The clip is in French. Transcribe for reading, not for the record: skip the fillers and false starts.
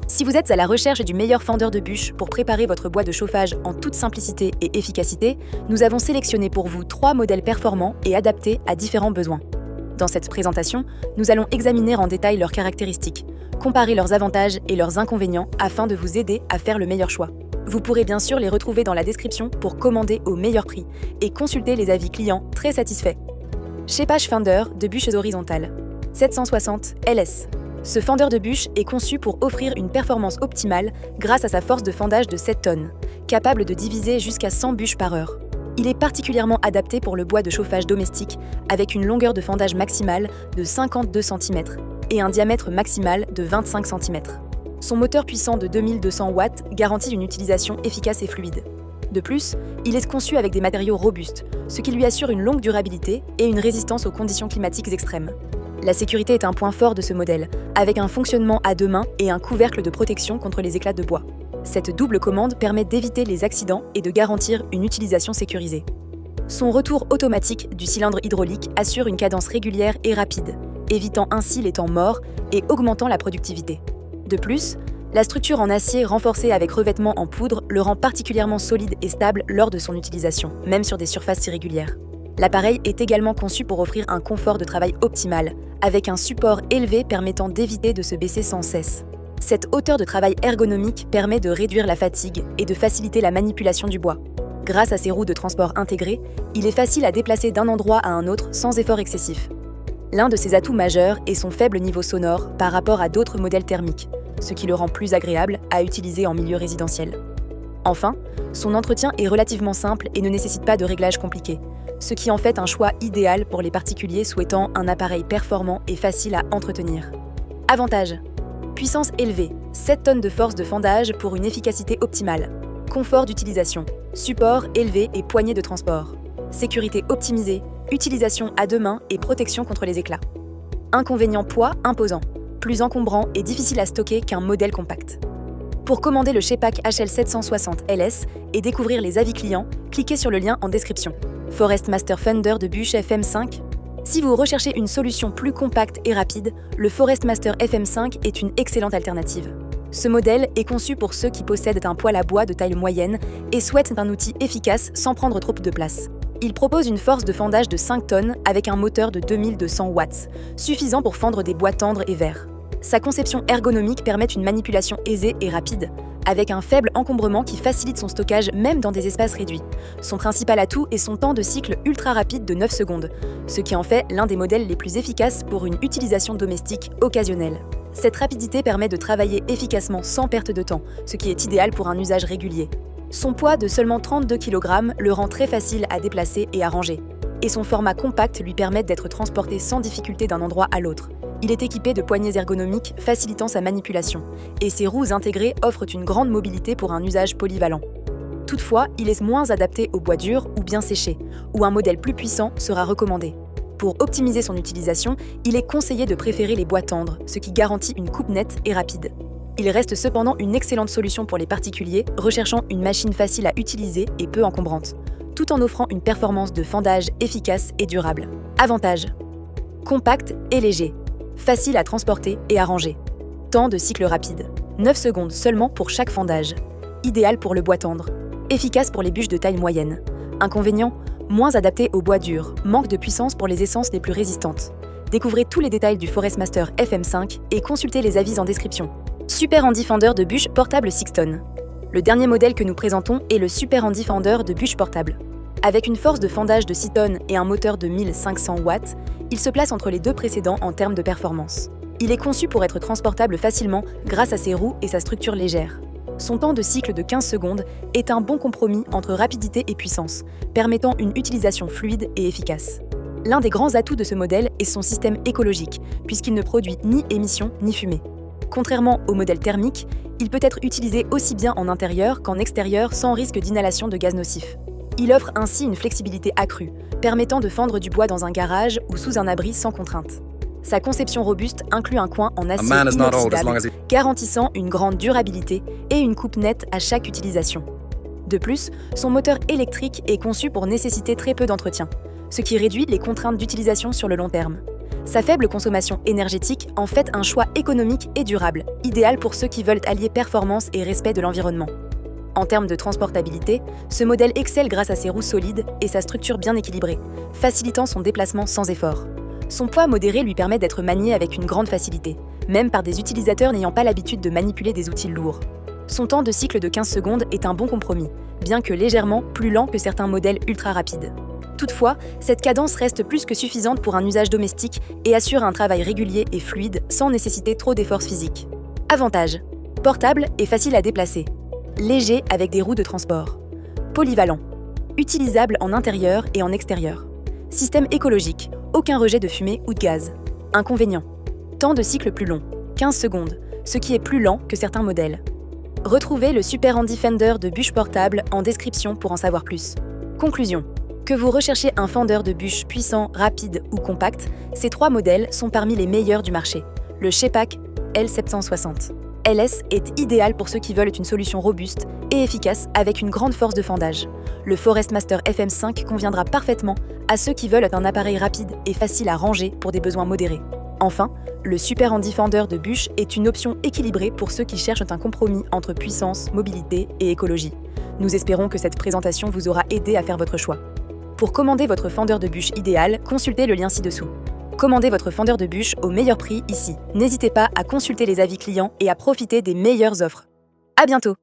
Si vous êtes à la recherche du meilleur fendeur de bûches pour préparer votre bois de chauffage en toute simplicité et efficacité, nous avons sélectionné pour vous 3 modèles performants et adaptés à différents besoins. Dans cette présentation, nous allons examiner en détail leurs caractéristiques, comparer leurs avantages et leurs inconvénients afin de vous aider à faire le meilleur choix. Vous pourrez bien sûr les retrouver dans la description pour commander au meilleur prix et consulter les avis clients très satisfaits. Shapeage Fender de bûches horizontales 760 LS. Ce fendeur de bûches est conçu pour offrir une performance optimale grâce à sa force de fendage de 7 tonnes, capable de diviser jusqu'à 100 bûches par heure. Il est particulièrement adapté pour le bois de chauffage domestique avec une longueur de fendage maximale de 52 cm et un diamètre maximal de 25 cm. Son moteur puissant de 2200 watts garantit une utilisation efficace et fluide. De plus, il est conçu avec des matériaux robustes, ce qui lui assure une longue durabilité et une résistance aux conditions climatiques extrêmes. La sécurité est un point fort de ce modèle, avec un fonctionnement à 2 mains et un couvercle de protection contre les éclats de bois. Cette double commande permet d'éviter les accidents et de garantir une utilisation sécurisée. Son retour automatique du cylindre hydraulique assure une cadence régulière et rapide, évitant ainsi les temps morts et augmentant la productivité. De plus, la structure en acier renforcée avec revêtement en poudre le rend particulièrement solide et stable lors de son utilisation, même sur des surfaces irrégulières. L'appareil est également conçu pour offrir un confort de travail optimal, avec un support élevé permettant d'éviter de se baisser sans cesse. Cette hauteur de travail ergonomique permet de réduire la fatigue et de faciliter la manipulation du bois. Grâce à ses roues de transport intégrées, il est facile à déplacer d'un endroit à un autre sans effort excessif. L'un de ses atouts majeurs est son faible niveau sonore par rapport à d'autres modèles thermiques, ce qui le rend plus agréable à utiliser en milieu résidentiel. Enfin, son entretien est relativement simple et ne nécessite pas de réglages compliqués, ce qui en fait un choix idéal pour les particuliers souhaitant un appareil performant et facile à entretenir. Avantages: puissance élevée, 7 tonnes de force de fendage pour une efficacité optimale. Confort d'utilisation, support élevé et poignée de transport. Sécurité optimisée, utilisation à 2 mains et protection contre les éclats. Inconvénient: poids imposant, plus encombrant et difficile à stocker qu'un modèle compact. Pour commander le Shapeage HL760 LS et découvrir les avis clients, cliquez sur le lien en description. Forest Master Fender de bûches FM5. Si vous recherchez une solution plus compacte et rapide, le Forest Master FM5 est une excellente alternative. Ce modèle est conçu pour ceux qui possèdent un poêle à bois de taille moyenne et souhaitent un outil efficace sans prendre trop de place. Il propose une force de fendage de 5 tonnes avec un moteur de 2200 watts, suffisant pour fendre des bois tendres et verts. Sa conception ergonomique permet une manipulation aisée et rapide, avec un faible encombrement qui facilite son stockage même dans des espaces réduits. Son principal atout est son temps de cycle ultra rapide de 9 secondes, ce qui en fait l'un des modèles les plus efficaces pour une utilisation domestique occasionnelle. Cette rapidité permet de travailler efficacement sans perte de temps, ce qui est idéal pour un usage régulier. Son poids de seulement 32 kg le rend très facile à déplacer et à ranger, et son format compact lui permet d'être transporté sans difficulté d'un endroit à l'autre. Il est équipé de poignées ergonomiques facilitant sa manipulation, et ses roues intégrées offrent une grande mobilité pour un usage polyvalent. Toutefois, il est moins adapté aux bois durs ou bien séchés, où un modèle plus puissant sera recommandé. Pour optimiser son utilisation, il est conseillé de préférer les bois tendres, ce qui garantit une coupe nette et rapide. Il reste cependant une excellente solution pour les particuliers recherchant une machine facile à utiliser et peu encombrante, tout en offrant une performance de fendage efficace et durable. Avantages: compact et léger, facile à transporter et à ranger. Temps de cycle rapide, 9 secondes seulement pour chaque fendage. Idéal pour le bois tendre. Efficace pour les bûches de taille moyenne. Inconvénient: moins adapté au bois dur, manque de puissance pour les essences les plus résistantes. Découvrez tous les détails du Forest Master FM5 et consultez les avis en description. Super Handy Fender de bûches portable 6 tonnes. Le dernier modèle que nous présentons est le Super Handy Fender de bûches portable. Avec une force de fendage de 6 tonnes et un moteur de 1500 watts, il se place entre les deux précédents en termes de performance. Il est conçu pour être transportable facilement grâce à ses roues et sa structure légère. Son temps de cycle de 15 secondes est un bon compromis entre rapidité et puissance, permettant une utilisation fluide et efficace. L'un des grands atouts de ce modèle est son système écologique, puisqu'il ne produit ni émissions ni fumée. Contrairement au modèle thermique, il peut être utilisé aussi bien en intérieur qu'en extérieur sans risque d'inhalation de gaz nocifs. Il offre ainsi une flexibilité accrue, permettant de fendre du bois dans un garage ou sous un abri sans contrainte. Sa conception robuste inclut un coin en acier inoxydable, garantissant une grande durabilité et une coupe nette à chaque utilisation. De plus, son moteur électrique est conçu pour nécessiter très peu d'entretien, ce qui réduit les contraintes d'utilisation sur le long terme. Sa faible consommation énergétique en fait un choix économique et durable, idéal pour ceux qui veulent allier performance et respect de l'environnement. En termes de transportabilité, ce modèle excelle grâce à ses roues solides et sa structure bien équilibrée, facilitant son déplacement sans effort. Son poids modéré lui permet d'être manié avec une grande facilité, même par des utilisateurs n'ayant pas l'habitude de manipuler des outils lourds. Son temps de cycle de 15 secondes est un bon compromis, bien que légèrement plus lent que certains modèles ultra rapides. Toutefois, cette cadence reste plus que suffisante pour un usage domestique et assure un travail régulier et fluide sans nécessiter trop d'efforts physiques. Avantages: portable et facile à déplacer. Léger avec des roues de transport. Polyvalent. Utilisable en intérieur et en extérieur. Système écologique. Aucun rejet de fumée ou de gaz. Inconvénient: temps de cycle plus long, 15 secondes, ce qui est plus lent que certains modèles. Retrouvez le Super Handy Fender de bûche portable en description pour en savoir plus. Conclusion: que vous recherchez un fendeur de bûche puissant, rapide ou compact, ces 3 modèles sont parmi les meilleurs du marché. Le Shepak L760 LS est idéal pour ceux qui veulent une solution robuste et efficace avec une grande force de fendage. Le Forestmaster FM5 conviendra parfaitement à ceux qui veulent un appareil rapide et facile à ranger pour des besoins modérés. Enfin, le Super Handy Fender de bûche est une option équilibrée pour ceux qui cherchent un compromis entre puissance, mobilité et écologie. Nous espérons que cette présentation vous aura aidé à faire votre choix. Pour commander votre fendeur de bûche idéal, consultez le lien ci-dessous. Commandez votre fendeur de bûche au meilleur prix ici. N'hésitez pas à consulter les avis clients et à profiter des meilleures offres. À bientôt!